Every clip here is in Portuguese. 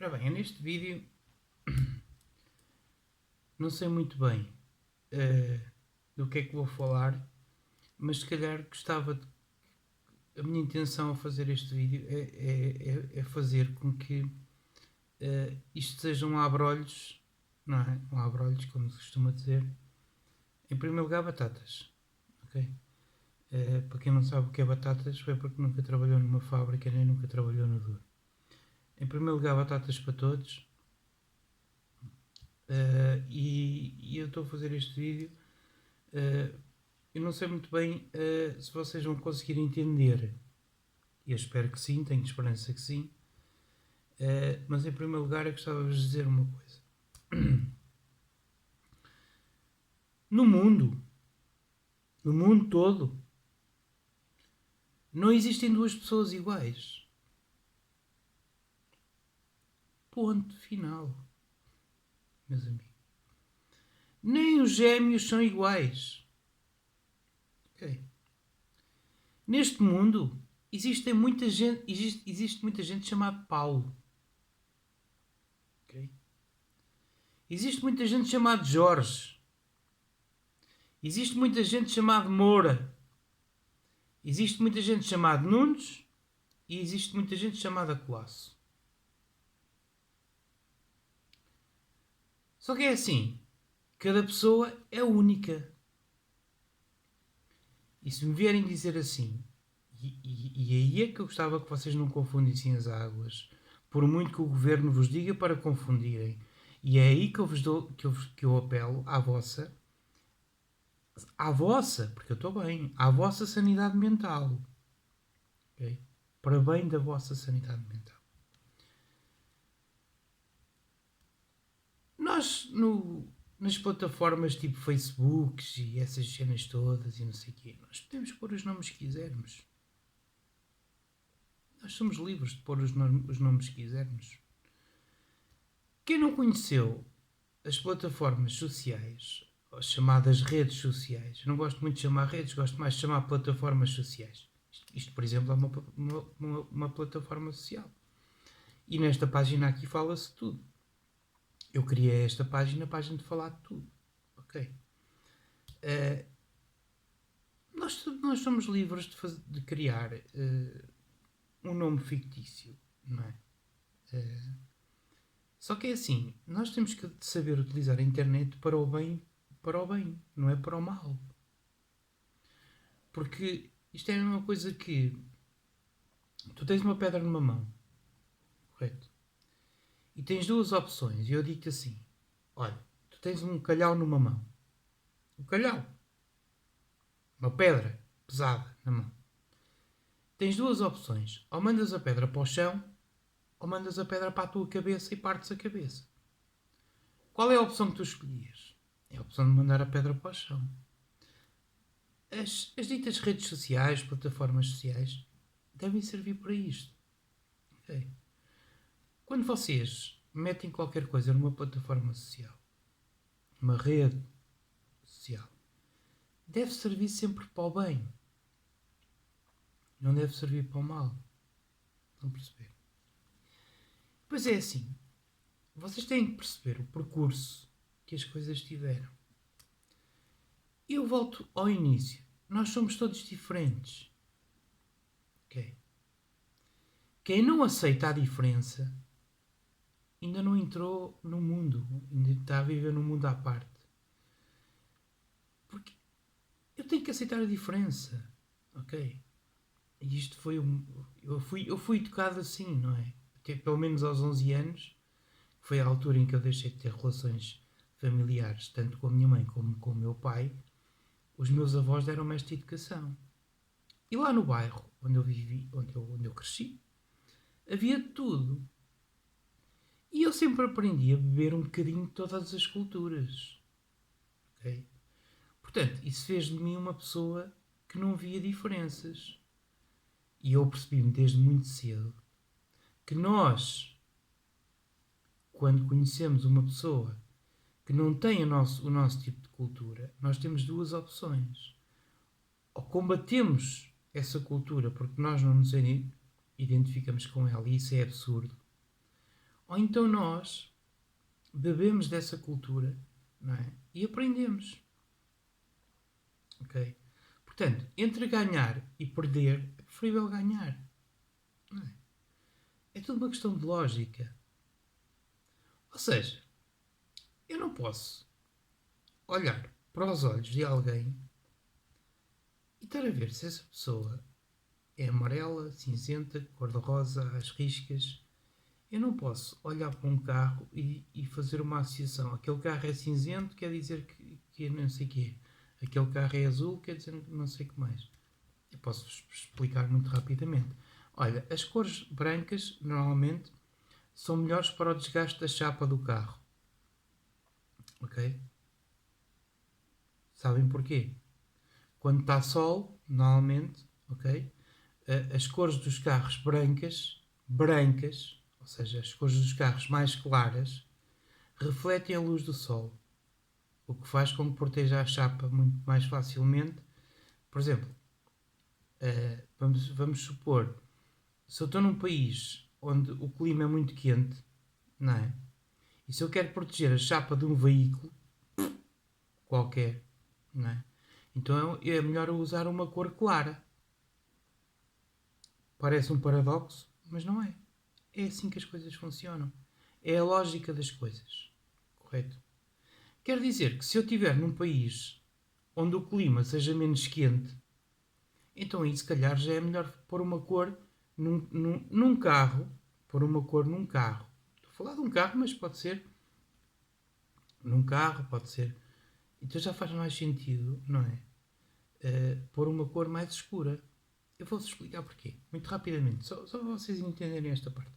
Ora bem, eu neste vídeo não sei muito bem do que é que vou falar, mas se calhar gostava de. A minha intenção ao fazer este vídeo é fazer com que isto seja um abrolhos, não é? Um abrolhos, como se costuma dizer. Em primeiro lugar, batatas. Ok? Para quem não sabe o que é batatas, foi porque nunca trabalhou numa fábrica nem nunca trabalhou no duro. Em primeiro lugar, batatas para todos. E eu estou a fazer este vídeo. Eu não sei muito bem se vocês vão conseguir entender. Eu espero que sim, tenho esperança que sim. Mas em primeiro lugar eu gostava de vos dizer uma coisa. No mundo todo, não existem duas pessoas iguais. Ponto final, meus amigos. Nem os gêmeos são iguais. Okay. Neste mundo existe muita gente chamada Paulo. Okay. Existe muita gente chamada Jorge. Existe muita gente chamada Moura. Existe muita gente chamada Nunes. E existe muita gente chamada Colasso. Só que é assim, cada pessoa é única. E se me vierem dizer assim, e aí é que eu gostava que vocês não confundissem as águas, por muito que o governo vos diga para confundirem, e é aí que eu vos dou, que eu apelo à vossa, porque eu estou bem, à vossa sanidade mental. Okay? Para bem da vossa sanidade mental. Nós, nas plataformas tipo Facebook e essas cenas todas e não sei o quê, nós podemos pôr os nomes que quisermos. Nós somos livres de pôr os nomes que quisermos. Quem não conheceu as plataformas sociais, as chamadas redes sociais, eu não gosto muito de chamar redes, gosto mais de chamar plataformas sociais. Isto por exemplo, é uma plataforma social. E nesta página aqui fala-se tudo. Eu criei esta página para a gente falar de tudo. Ok? Nós somos livres de criar um nome fictício, não é? Só que é assim, nós temos que saber utilizar a internet para o bem, não é para o mal. Porque isto é uma coisa que tu tens uma pedra numa mão, correto? E tens duas opções, e eu digo-te assim, olha, tu tens um calhau numa mão. Um calhau. Uma pedra pesada na mão. Tens duas opções. Ou mandas a pedra para o chão, ou mandas a pedra para a tua cabeça e partes a cabeça. Qual é a opção que tu escolhias? É a opção de mandar a pedra para o chão. As ditas redes sociais, plataformas sociais, devem servir para isto. Okay? Quando vocês metem qualquer coisa numa plataforma social, uma rede social, deve servir sempre para o bem. Não deve servir para o mal. Estão a perceber? Pois é assim. Vocês têm que perceber o percurso que as coisas tiveram. Eu volto ao início. Nós somos todos diferentes. Okay? Quem não aceita a diferença ainda não entrou no mundo. Ainda está a viver num mundo à parte. Porque eu tenho que aceitar a diferença. Ok? E isto foi eu fui educado assim, não é? Até pelo menos aos 11 anos, foi a altura em que eu deixei de ter relações familiares, tanto com a minha mãe como com o meu pai. Os meus avós deram-me esta educação. E lá no bairro onde eu vivi, onde eu cresci, havia de tudo. E eu sempre aprendi a beber um bocadinho de todas as culturas. Okay? Portanto, isso fez de mim uma pessoa que não via diferenças. E eu percebi-me desde muito cedo que nós, quando conhecemos uma pessoa que não tem o nosso tipo de cultura, nós temos duas opções. Ou combatemos essa cultura porque nós não nos identificamos com ela e isso é absurdo. Ou então nós bebemos dessa cultura, não é? E aprendemos. Ok? Portanto, entre ganhar e perder, é preferível ganhar. Não é? É tudo uma questão de lógica. Ou seja, eu não posso olhar para os olhos de alguém e estar a ver se essa pessoa é amarela, cinzenta, cor-de-rosa, às riscas. Eu não posso olhar para um carro e fazer uma associação. Aquele carro é cinzento, quer dizer que não sei o quê. Aquele carro é azul, quer dizer não sei o que mais. Eu posso explicar muito rapidamente. Olha, as cores brancas, normalmente, são melhores para o desgaste da chapa do carro. Ok? Sabem porquê? Quando está sol, normalmente, ok? As cores dos carros brancas, ou seja, as cores dos carros mais claras, refletem a luz do sol, o que faz com que proteja a chapa muito mais facilmente. Por exemplo, vamos supor, se eu estou num país onde o clima é muito quente, não é? E se eu quero proteger a chapa de um veículo qualquer, não é? Então é melhor usar uma cor clara. Parece um paradoxo, mas não é. É assim que as coisas funcionam. É a lógica das coisas. Correto? Quer dizer que se eu estiver num país onde o clima seja menos quente, então aí se calhar já é melhor pôr uma cor num carro. Pôr uma cor num carro. Estou a falar de um carro, mas pode ser num carro, pode ser. Então já faz mais sentido, não é? Pôr uma cor mais escura. Eu vou-vos explicar porquê. Muito rapidamente. Só para vocês entenderem esta parte.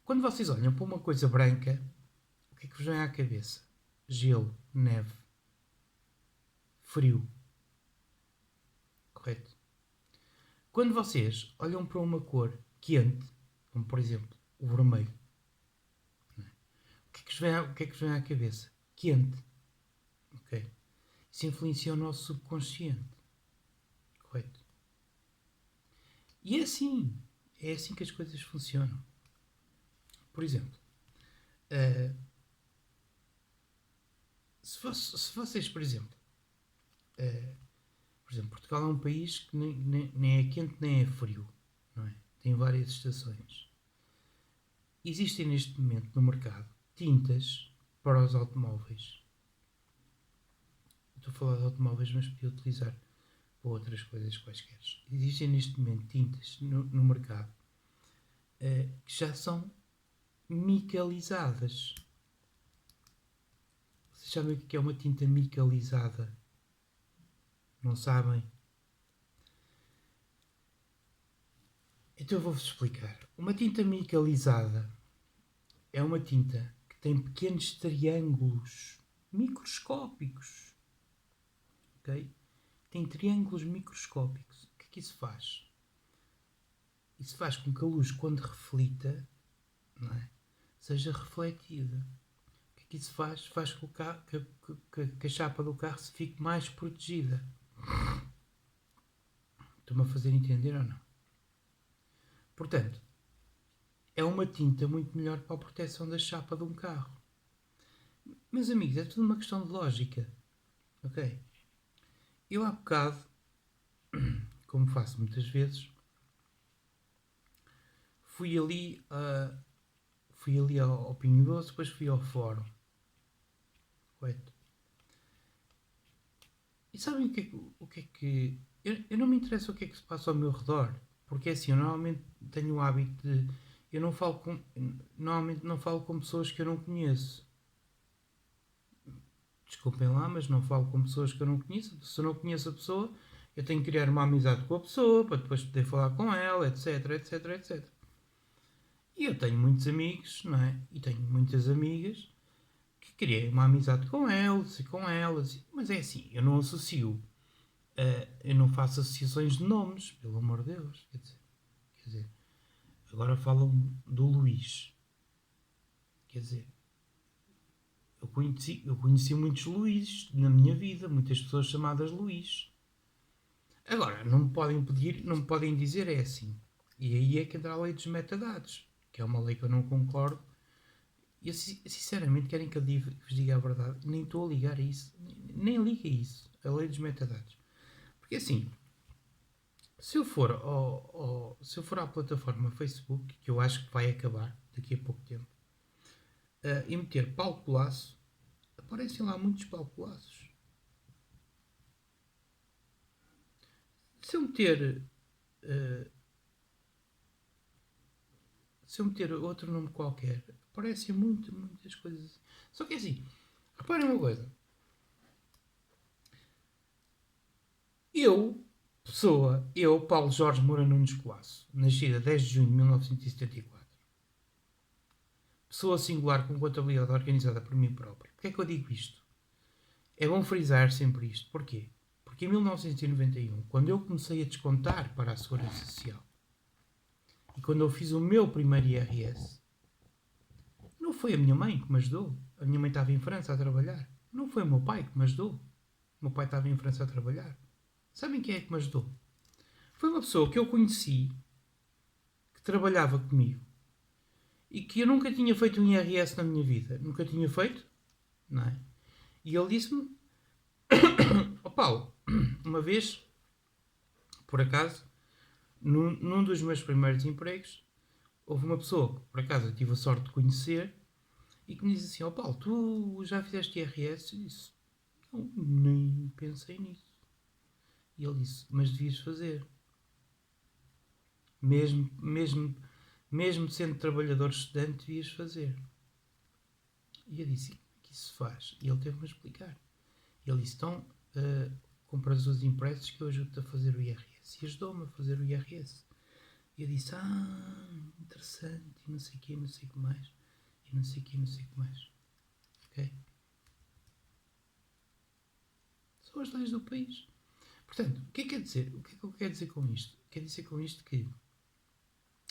Quando vocês olham para uma coisa branca, o que é que vos vem à cabeça? Gelo, neve, frio. Correto? Quando vocês olham para uma cor quente, como por exemplo o vermelho, o que é que vos vem à cabeça? Quente. Ok? Isso influencia o nosso subconsciente. Correto? E é assim que as coisas funcionam. Por exemplo, se vocês, por exemplo, Portugal é um país que nem é quente nem é frio, não é? Tem várias estações. Existem neste momento no mercado tintas para os automóveis. Estou a falar de automóveis, mas podia utilizar para outras coisas quaisquer. Existem neste momento tintas no mercado que já são micalizadas. Vocês sabem o que é uma tinta micalizada? Não sabem? Então eu vou-vos explicar. Uma tinta micalizada é uma tinta que tem pequenos triângulos microscópicos. Ok? Tem triângulos microscópicos. O que é que isso faz? Isso faz com que a luz, quando reflita, não é? Seja refletida. O que é que isso faz? Faz com que a chapa do carro se fique mais protegida. Estou-me a fazer entender ou não? Portanto, é uma tinta muito melhor para a proteção da chapa de um carro. Meus amigos, é tudo uma questão de lógica. Ok? Eu há bocado, como faço muitas vezes, fui ali ao Pinho Doce, depois fui ao Fórum. Correto? E sabem o que é que... Eu não me interessa o que é que se passa ao meu redor. Porque assim, eu normalmente tenho o hábito de... Normalmente não falo com pessoas que eu não conheço. Desculpem lá, mas não falo com pessoas que eu não conheço. Se eu não conheço a pessoa, eu tenho que criar uma amizade com a pessoa para depois poder falar com ela, etc, etc, etc. E eu tenho muitos amigos, não é? E tenho muitas amigas que criei uma amizade com elas. Mas é assim, eu não associo, eu não faço associações de nomes, pelo amor de Deus. Quer dizer, agora falam do Luís. Quer dizer, eu conheci muitos Luís na minha vida, muitas pessoas chamadas Luís. Agora, não me podem dizer é assim. E aí é que entra a lei dos metadados, que é uma lei que eu não concordo. E eu, sinceramente, querem que eu vos diga a verdade? Nem estou a ligar a isso. Nem ligo a isso, a lei dos metadados. Porque assim, se eu for, se eu for à plataforma Facebook, que eu acho que vai acabar daqui a pouco tempo, e meter Paulo Colasso, aparecem lá muitos Paulo Colossos. Se eu meter outro nome qualquer, aparecem muitas coisas assim. Só que assim, reparem uma coisa. Eu, Paulo Jorge Moura Nunes Colasso, nascido a 10 de junho de 1974, pessoa singular com contabilidade organizada por mim próprio. Porquê é que eu digo isto? É bom frisar sempre isto. Porquê? Porque em 1991, quando eu comecei a descontar para a Segurança Social e quando eu fiz o meu primeiro IRS, não foi a minha mãe que me ajudou. A minha mãe estava em França a trabalhar. Não foi o meu pai que me ajudou. O meu pai estava em França a trabalhar. Sabem quem é que me ajudou? Foi uma pessoa que eu conheci, que trabalhava comigo e que eu nunca tinha feito um IRS na minha vida. Nunca tinha feito, não é? E ele disse-me: Ó Paulo, uma vez, por acaso, num dos meus primeiros empregos, houve uma pessoa que, por acaso, eu tive a sorte de conhecer e que me disse assim: Ó Paulo, tu já fizeste IRS? Eu disse: Não, nem pensei nisso. E ele disse: Mas devias fazer. Mesmo sendo trabalhador estudante, devias fazer. E eu disse: Como é que isso se faz? E ele teve-me a explicar. E ele disse: Então, compras os impressos que eu ajudo-te a fazer o IRS. E ajudou-me a fazer o IRS. E eu disse: interessante, e não sei o que, não sei o que mais. E não sei o que, não sei o que mais. Ok? São as leis do país. Portanto, o que é que quer dizer? O que é que eu quero dizer com isto? Quer dizer com isto que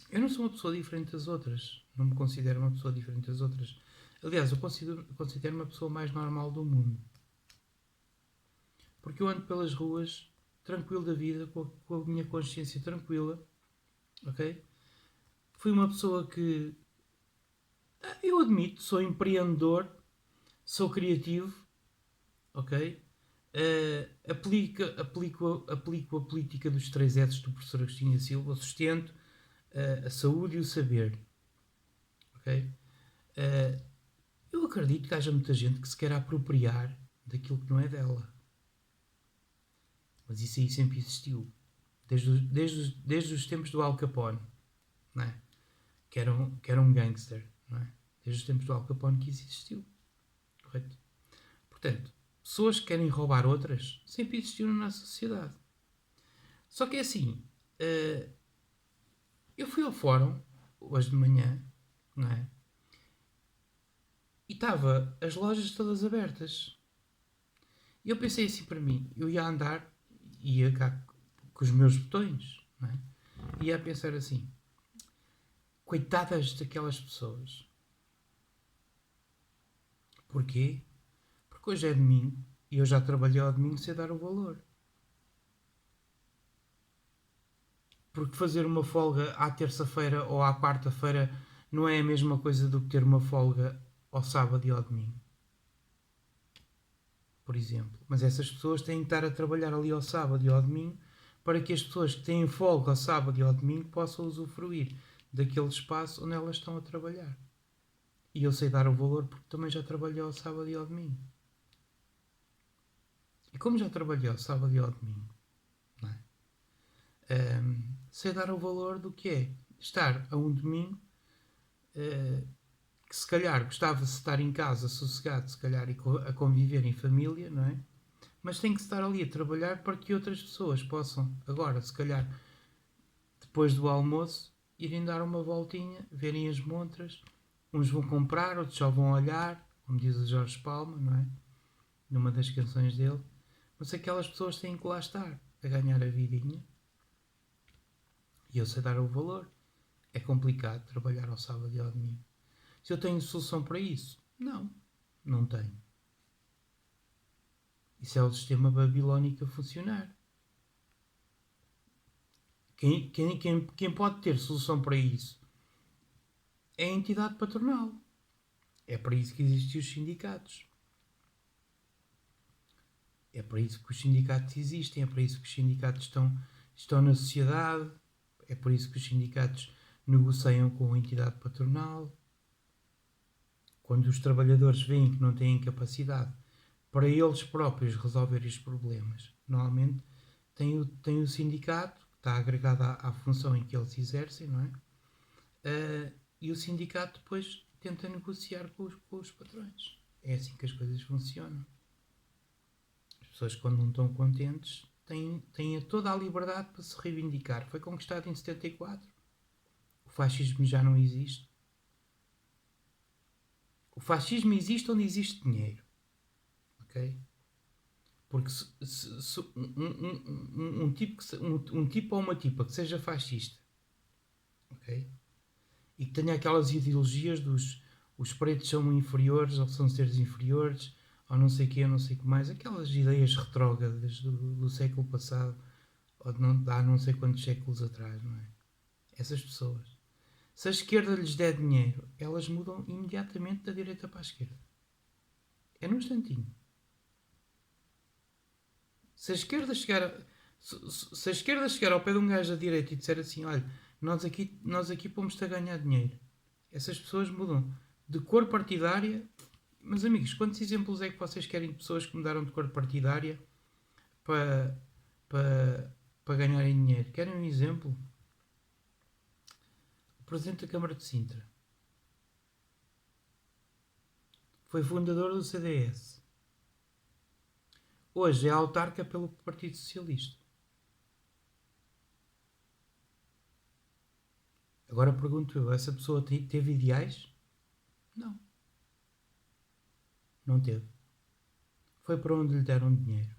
eu não sou uma pessoa diferente das outras. Não me considero uma pessoa diferente das outras. Aliás, eu considero uma pessoa mais normal do mundo. Porque eu ando pelas ruas, tranquilo da vida, com a minha consciência tranquila. Ok? Fui uma pessoa que, eu admito, sou empreendedor, sou criativo. Ok? Aplico a política dos 3 S's do professor Agostinho Silva. Sustento a saúde e o saber. Ok? Eu acredito que haja muita gente que se quer apropriar daquilo que não é dela. Mas isso aí sempre existiu. Desde os tempos do Al Capone, não é? que era um gangster. Não é? Desde os tempos do Al Capone que isso existiu. Correto? Portanto, pessoas que querem roubar outras sempre existiram na nossa sociedade. Só que é assim, eu fui ao fórum hoje de manhã, não é? E estava as lojas todas abertas. E eu pensei assim para mim, eu ia andar, ia cá com os meus botões, não é? Ia a pensar assim, coitadas daquelas pessoas. Porquê? Porque hoje é domingo e eu já trabalhei ao domingo sem dar o valor. Porque fazer uma folga à terça-feira ou à quarta-feira não é a mesma coisa do que ter uma folga ao sábado e ao domingo. Por exemplo. Mas essas pessoas têm que estar a trabalhar ali ao sábado e ao domingo para que as pessoas que têm folga ao sábado e ao domingo possam usufruir daquele espaço onde elas estão a trabalhar. E eu sei dar o valor porque também já trabalhei ao sábado e ao domingo. E como já trabalhei ao sábado e ao domingo, não é? Sei dar o valor do que é estar a um domingo que se calhar gostava de estar em casa sossegado, se calhar a conviver em família, não é? Mas tem que estar ali a trabalhar para que outras pessoas possam, agora, se calhar, depois do almoço, irem dar uma voltinha, verem as montras. Uns vão comprar, outros só vão olhar, como diz o Jorge Palma, não é? Numa das canções dele. Mas aquelas pessoas têm que lá estar, a ganhar a vidinha. E eu sei dar o valor. É complicado trabalhar ao sábado e ao domingo. Se eu tenho solução para isso? Não, não tenho. Isso é o sistema babilónico a funcionar. Quem pode ter solução para isso é a entidade patronal. É para isso que existem os sindicatos. É para isso que os sindicatos existem, é para isso que os sindicatos estão na sociedade, é por isso que os sindicatos negociam com a entidade patronal. Quando os trabalhadores veem que não têm capacidade para eles próprios resolverem os problemas, normalmente tem o sindicato, que está agregado à função em que eles exercem, não é? E o sindicato depois tenta negociar com os patrões. É assim que as coisas funcionam. As pessoas, quando não estão contentes, têm toda a liberdade para se reivindicar. Foi conquistado em 74. O fascismo já não existe. O fascismo existe onde existe dinheiro. Ok? Porque se um tipo ou uma tipa que seja fascista, ok? E que tenha aquelas ideologias dos os pretos são inferiores ou são seres inferiores ou não sei o que, não sei o que mais, aquelas ideias retrógradas do século passado ou há não sei quantos séculos atrás, não é? Essas pessoas, se a esquerda lhes der dinheiro, elas mudam imediatamente da direita para a esquerda. É num instantinho. Se a esquerda chegar ao pé de um gajo da direita e disser assim, olha, nós aqui pomos-te a ganhar dinheiro, essas pessoas mudam de cor partidária. Meus amigos, quantos exemplos é que vocês querem de pessoas que mudaram de cor partidária para, para ganharem dinheiro? Querem um exemplo? O Presidente da Câmara de Sintra foi fundador do CDS. Hoje é autarca pelo Partido Socialista. Agora pergunto eu, essa pessoa teve ideais? Não. Não teve. Foi para onde lhe deram dinheiro.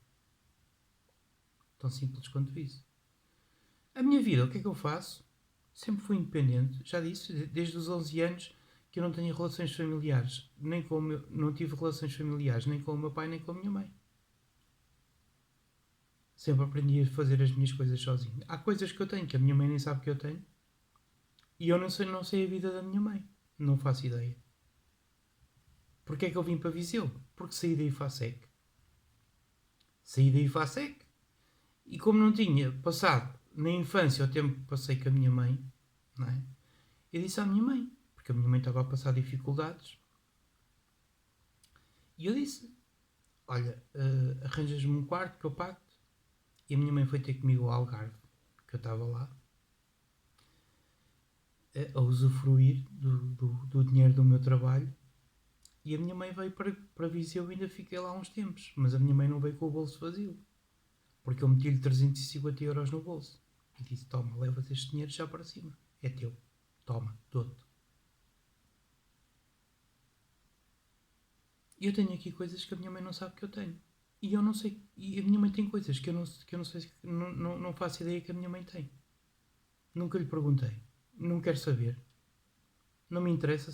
Tão simples quanto isso. A minha vida, o que é que eu faço? Sempre fui independente. Já disse, desde os 11 anos que eu não tenho relações familiares. Não tive relações familiares nem com o meu pai nem com a minha mãe. Sempre aprendi a fazer as minhas coisas sozinho. Há coisas que eu tenho que a minha mãe nem sabe que eu tenho. E eu não sei a vida da minha mãe. Não faço ideia. Porquê é que eu vim para Viseu? Porque saí da IFASEC. Saí da IFASEC. E como não tinha passado na infância o tempo que passei com a minha mãe, não é? Eu disse à minha mãe, porque a minha mãe estava a passar dificuldades, e eu disse, olha, arranjas-me um quarto que eu pago. E a minha mãe foi ter comigo ao Algarve, que eu estava lá, a usufruir do dinheiro do meu trabalho. E a minha mãe veio para Viseu e ainda fiquei lá uns tempos. Mas a minha mãe não veio com o bolso vazio. Porque eu meti-lhe 350 euros no bolso. E disse, toma, levas este dinheiro já para cima. É teu. Toma, dou-te. E eu tenho aqui coisas que a minha mãe não sabe que eu tenho. E eu não sei. E a minha mãe tem coisas que eu não sei. Não faço ideia que a minha mãe tem. Nunca lhe perguntei. Não quero saber. Não me interessa